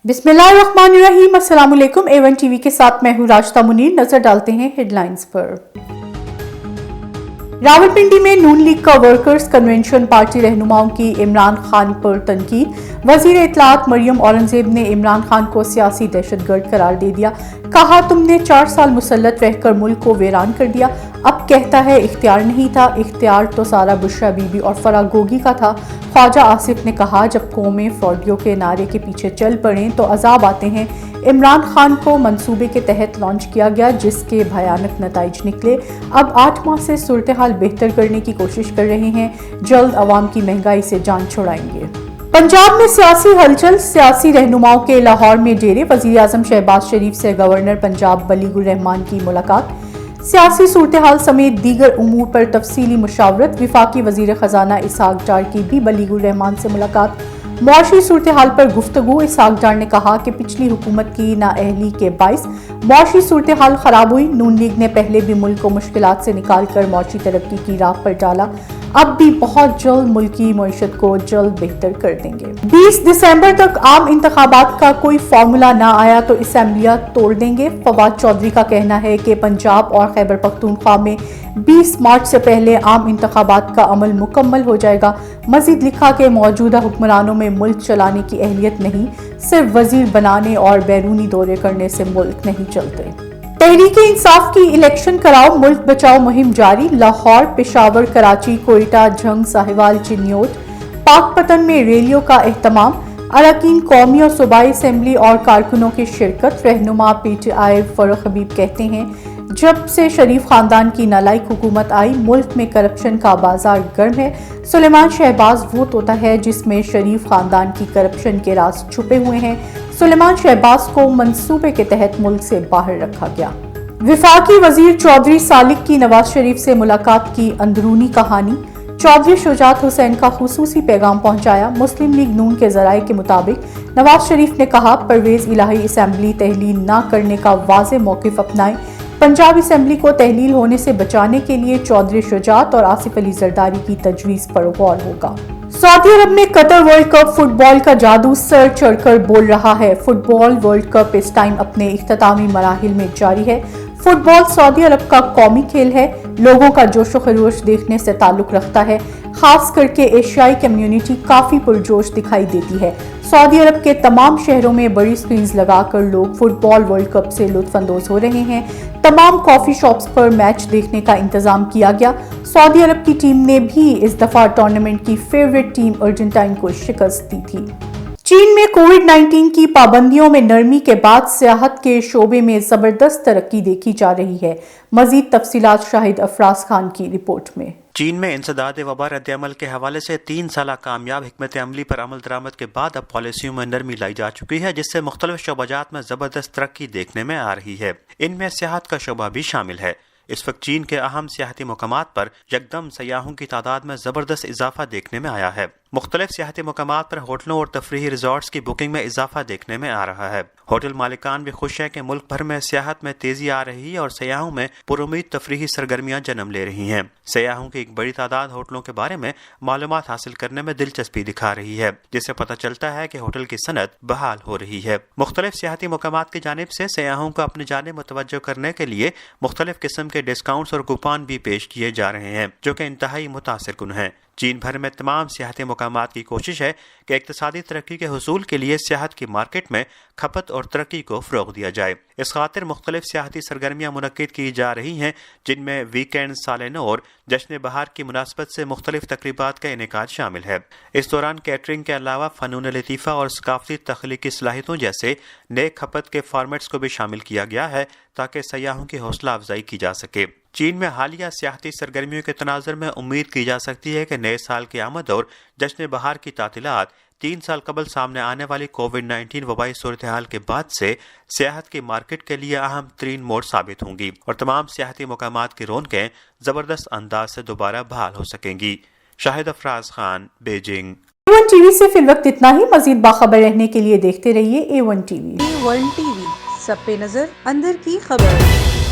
बिस्मिल्लाहिर्रहमानिर्रहीम। अस्सलाम वालेकुम। A1 टीवी के साथ मैं हूँ राशिदा मुनीर। नजर डालते हैं हेडलाइंस पर। रावलपिंडी में नून लीग का वर्कर्स कन्वेंशन, पार्टी रहनुमाओं की इमरान खान पर तनकीद। वजीर इत्तलात मरियम औरंगजेब ने इमरान खान को सियासी दहशतगर्द करार दे दिया। कहा, तुमने 4 साल मुसल्लत रहकर मुल्क को वीरान कर दिया। अब कहता है इख्तियार नहीं था। इख्तियार तो सारा बुशरा बीबी और फराह गोगी का था। ख्वाजा आसिफ ने कहा, जब कौमें फ्रॉडियों के नारे के पीछे चल पड़ें तो अजाब आते हैं। इमरान खान को मंसूबे के तहत लॉन्च किया गया, जिसके भयानक नताइज निकले। अब 8 माह से सूरत हाल बेहतर करने की कोशिश कर रहे हैं। जल्द अवाम की महंगाई से जान छुड़ाएंगे। पंजाब में सियासी हलचल, सियासी रहनुमाओं के लाहौर में डेरे। वजीर आजम शहबाज शरीफ से गवर्नर पंजाब बलीगुर रहमान की मुलाकात। सियासी सूरत हाल समेत दीगर उमूर पर तफसीली मुशावरत। विफाकी वजीर खजाना इसहाक डार की भी बलीगुर रहमान से मुलाकात। मुआशी सूरत हाल पर गुफ्तगू। इसहाक डार ने कहा कि पिछली हुकूमत की नाअहली के बाइस मुआशी सूरत हाल खराब हुई। नून लीग ने पहले भी मुल्क को मुश्किलात से निकाल कर मुआशी तरक्की की राह पर डाला। अब भी बहुत जल्द मुल्की मईशत को जल्द बेहतर कर देंगे। 20 दिसंबर तक आम इंतखाबात का कोई फार्मूला ना आया तो असेंबलियां तोड़ देंगे। फवाद चौधरी का कहना है कि पंजाब और खैबर पख्तूनख्वा में 20 मार्च से पहले आम इंतखाबात का अमल मुकम्मल हो जाएगा। मजीद लिखा कि मौजूदा हुक्मरानों में मुल्क चलाने की अहलियत नहीं, सिर्फ वजीर बनाने और बैरूनी दौरे करने से मुल्क नहीं चलते। तहरीक इंसाफ की इलेक्शन कराओ, मुल्क बचाओ मुहिम जारी। लाहौर, पेशावर, कराची, कोयटा, झंग, साहिवाल, चिन्योट, पाकपतन में रैलियों का एहतमाम। अरकान कौमी और सूबाई असेंबली और कारकुनों की शिरकत। रहनुमा PTI फरूख हबीब कहते हैं, जब से शरीफ खानदान की नालायक हुकूमत आई, मुल्क में करप्शन का बाजार गर्म है। सुलेमान शहबाज वो तोता है जिसमें शरीफ खानदान की करप्शन के राज छुपे हुए हैं। सुलेमान शहबाज को मंसूबे के तहत मुल्क से बाहर रखा गया। विफाकी वजीर चौधरी सालिक की नवाज शरीफ से मुलाकात की अंदरूनी कहानी। चौधरी शुजात हुसैन का खुसूसी पैगाम पहुंचाया। मुस्लिम लीग नून के जराये के मुताबिक नवाज शरीफ ने कहा, परवेज इलाही असेंबली तहलील न करने का वाज़ेह मौक़िफ़ अपनाए। पंजाब असेंबली को तहलील होने से बचाने के लिए चौधरी शुजात और आसिफ अली जरदारी की तजवीज़ पर गौर होगा। सऊदी अरब में कतर वर्ल्ड कप फुटबॉल का जादू सर चढ़कर बोल रहा है। फुटबॉल वर्ल्ड कप इस टाइम अपने इख्तितामी मराहिल में जारी है। फुटबॉल सऊदी अरब का कौमी खेल है। लोगों का जोशो खरोश देखने से ताल्लुक रखता है। खास करके एशियाई कम्युनिटी काफी पुरजोश दिखाई देती है। सऊदी अरब के तमाम शहरों में बड़ी स्क्रीन्स लगाकर लोग फुटबॉल वर्ल्ड कप से लुत्फानंदोज हो रहे हैं। तमाम कॉफी शॉप्स पर मैच देखने का इंतजाम किया गया। सऊदी अरब की टीम ने भी इस दफा टूर्नामेंट की फेवरेट टीम अर्जेंटाइन को शिकस्त दी थी। चीन में कोविड-19 की पाबंदियों में नरमी के बाद सियाहत के शोबे में जबरदस्त तरक्की देखी जा रही है। मजीद तफसीलात शाहिद अफराज खान की रिपोर्ट में। चीन में इंसदाद वबा रद्द-ए-अमल के हवाले से 3 साल कामयाब हिकमत अमली पर अमल दरामद के बाद अब पॉलिसियों में नरमी लाई जा चुकी है, जिससे मुख्तलिफ शोबाजात में जबरदस्त तरक्की देखने में आ रही है। इनमें सियाहत का शोबा भी शामिल है। इस वक्त चीन के अहम सियाहती मुकामात पर यकदम सयाहों की तादाद में जबरदस्त इजाफा देखने में आया है। मुख्तलिफ सियाहती मुकामात पर होटलों और तफरीही रिजॉर्ट्स की बुकिंग में इजाफा देखने में आ रहा है। होटल मालिकान भी खुश है कि मुल्क भर में सियाहत में तेजी आ रही है और सयाहों में पुरुमीद तफरीही सरगर्मियां जन्म ले रही हैं। सयाहों की एक बड़ी तादाद होटलों के बारे में मालूमात हासिल करने में दिलचस्पी दिखा रही है, जिससे पता चलता है कि होटल की सनत बहाल हो रही है। मुख्तलिफ सियाहती मुकामात की जानिब से सयाहों को अपनी जानिब मुतवज्जो करने के लिए मुख्तलिफ किस्म के डिस्काउंट्स और कूपन भी पेश किए जा रहे हैं, जो कि इंतहाई मुतासिर कुन है। चीन भर में तमाम सियाहती मुकामात की कोशिश है कि इक्तिसादी तरक्की के हुसूल के लिए सियाहत की मार्केट में खपत और तरक्की को फ़रोग़ दिया जाए। इस खातिर मुख्तलिफ सियाहती सरगर्मियाँ मुनक्किद की जा रही हैं, जिनमें वीकेंड, साल नौ और जश्न बहार की मुनासबत से मुख्तलिफ तकरीबात का इनेकाद शामिल है। इस दौरान कैटरिंग के अलावा फ़नून लतीफ़ा और सकाफ़ती तख्लीकी सलाहियतों जैसे नए खपत के फॉर्मेट्स को भी शामिल किया गया है, ताकि सयाहों की हौसला अफजाई की जा सके। चीन में हालिया सियाहती सरगर्मियों के तनाज़ुर में उम्मीद की जा सकती है कि नए साल की आमद और जश्न बहार की तातीलात 3 साल कबल सामने आने वाली कोविड-19 वबाई सूरत हाल के बाद से सियाहत की मार्केट के लिए अहम तरीन मोड़ साबित होंगी और तमाम सियाहती मुकामात की रौनकें जबरदस्त अंदाज से दोबारा बहाल हो सकेंगी। Shahid Afraz Khan, Beijing. A1 TV से फिल वक्त इतना ही। मजीद बाखबर रहने के लिए देखते रहिए A1 टीवी। A1 टीवी, सब पे नजर, अंदर की खबर।